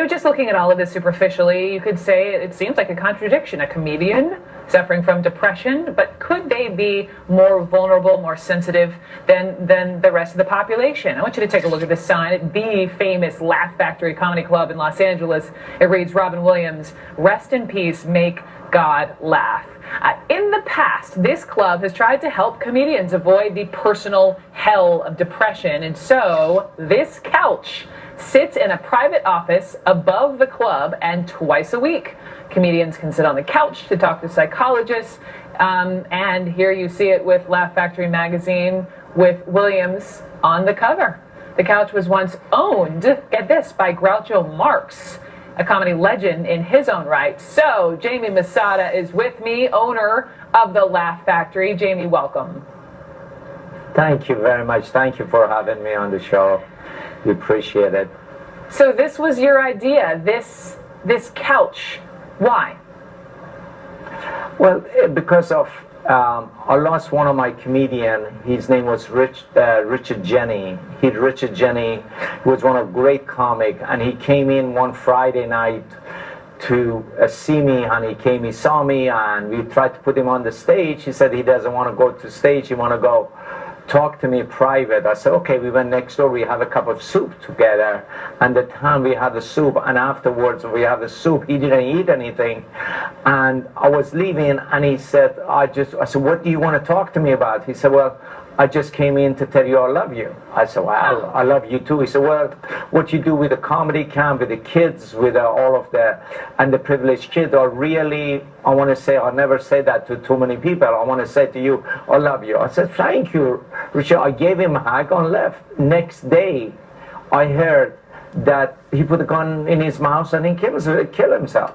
just looking at all of this superficially, you could say it seems like a contradiction. A comedian suffering from depression, but could they be more vulnerable, more sensitive than the rest of the population? I want you to take a look at this sign at the famous Laugh Factory Comedy Club in Los Angeles. It reads, Robin Williams, rest in peace, make God laugh. In the past, this club has tried to help comedians avoid the personal hell of depression, and so this couch sits in a private office above the club, and twice a week, comedians can sit on the couch to talk to psychologists, and here you see it with Laugh Factory magazine with Williams on the cover. The couch was once owned, get this, by Groucho Marx, a comedy legend in his own right. So, Jamie Masada is with me, owner of the Laugh Factory. Jamie, welcome. Thank you very much. Thank you for having me on the show. We appreciate it. So this was your idea, this couch. Why? Well, because of I lost one of my comedian. His name was Richard Jenny. Richard Jenny was one of great comic, and he came in one Friday night to see me, and he saw me, and we tried to put him on the stage. He said he doesn't want to go to stage, he want to go talk to me private. I said, okay. We went next door, we have a cup of soup together, and the time we had the soup, and afterwards we had the soup, he didn't eat anything, and I was leaving, and he said, I said, what do you want to talk to me about? He said, well, I just came in to tell you I love you. I said, well, I love you too. He said, well, what you do with the comedy camp, with the kids, with all of the underprivileged kids are really, I want to say, I'll never say that to too many people. I want to say to you, I love you. I said, thank you, Richard. I gave him a hug and left. Next day, I heard that he put a gun in his mouth and he killed himself.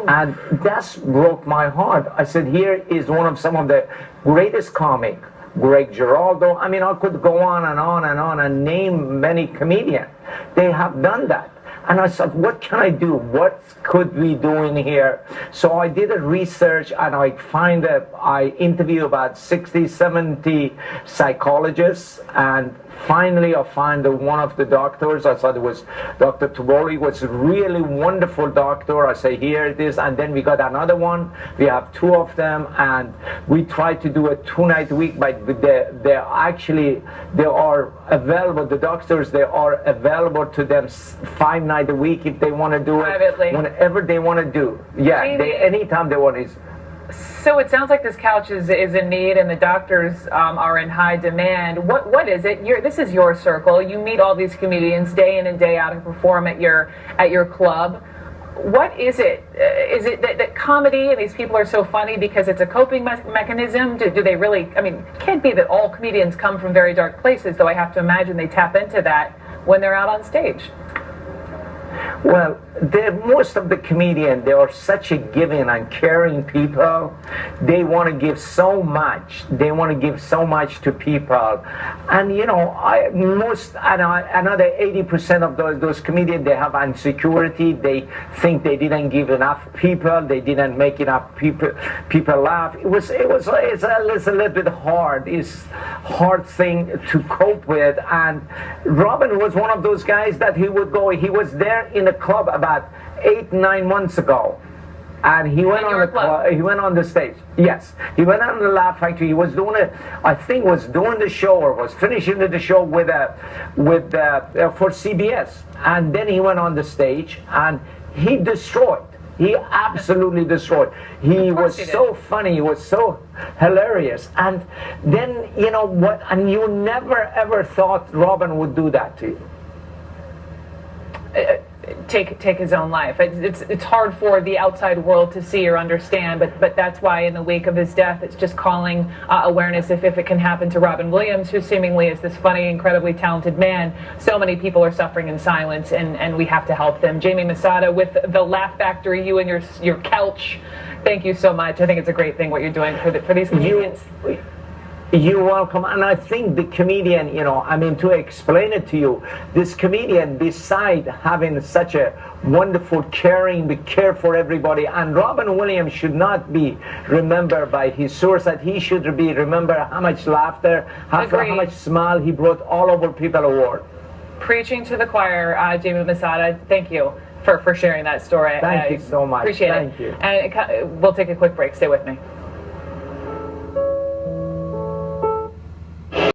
And that broke my heart. I said, here is one of some of the greatest comic, Greg Giraldo. I mean, I could go on and on and on and name many comedians. They have done that. And I said, what can I do? What could we do in here? So I did a research, and I interviewed about 60, 70 psychologists, and finally I found one of the doctors. I thought it was Dr. Tabori, was a really wonderful doctor. I say, here it is. And then we got another one. We have two of them, and we tried to do a 2-night week, but they are available. The doctors, they are available to them 5 nights a week if they want to do it. Privately. Whenever they want to do. Yeah, anytime they want to. So it sounds like this couch is in need, and the doctors are in high demand. What is it? This is your circle. You meet all these comedians day in and day out and perform at your club. What is it? Is it that comedy and these people are so funny because it's a coping mechanism? Do they really? I mean, it can't be that all comedians come from very dark places, though I have to imagine they tap into that when they're out on stage. Well, most of the comedians, they are such a giving and caring people. They want to give so much. They want to give so much to people. And, you know, another 80% of those comedians, they have insecurity. They think they didn't give enough people. They didn't make enough people laugh. It's a little bit hard. It's hard thing to cope with. And Robin was one of those guys that he was there in a club about 8-9 months ago, and he went on the stage. Yes, he went on the Laugh Factory. He was doing it. I think was doing the show or was finishing the show for CBS, and then he went on the stage and he destroyed. He absolutely destroyed. He was so funny. He was so hilarious. And then, you know what? And you never ever thought Robin would do that to you. Take his own life. It's hard for the outside world to see or understand, but that's why in the wake of his death, it's just calling awareness if it can happen to Robin Williams, who seemingly is this funny, incredibly talented man. So many people are suffering in silence, and we have to help them. Jamie Masada with the Laugh Factory, you and your couch. Thank you so much. I think it's a great thing what you're doing for these comedians. You're welcome. And I think the comedian, you know, I mean, to explain it to you, this comedian, beside having such a wonderful care for everybody, and Robin Williams should not be remembered by his suicide. He should be remembered how much laughter, how much smile he brought all over people award. Preaching to the choir, Jamie Masada. Thank you. for sharing that story. Thank you so much. Appreciate Thank it. you. And we'll take a quick break. Stay with me.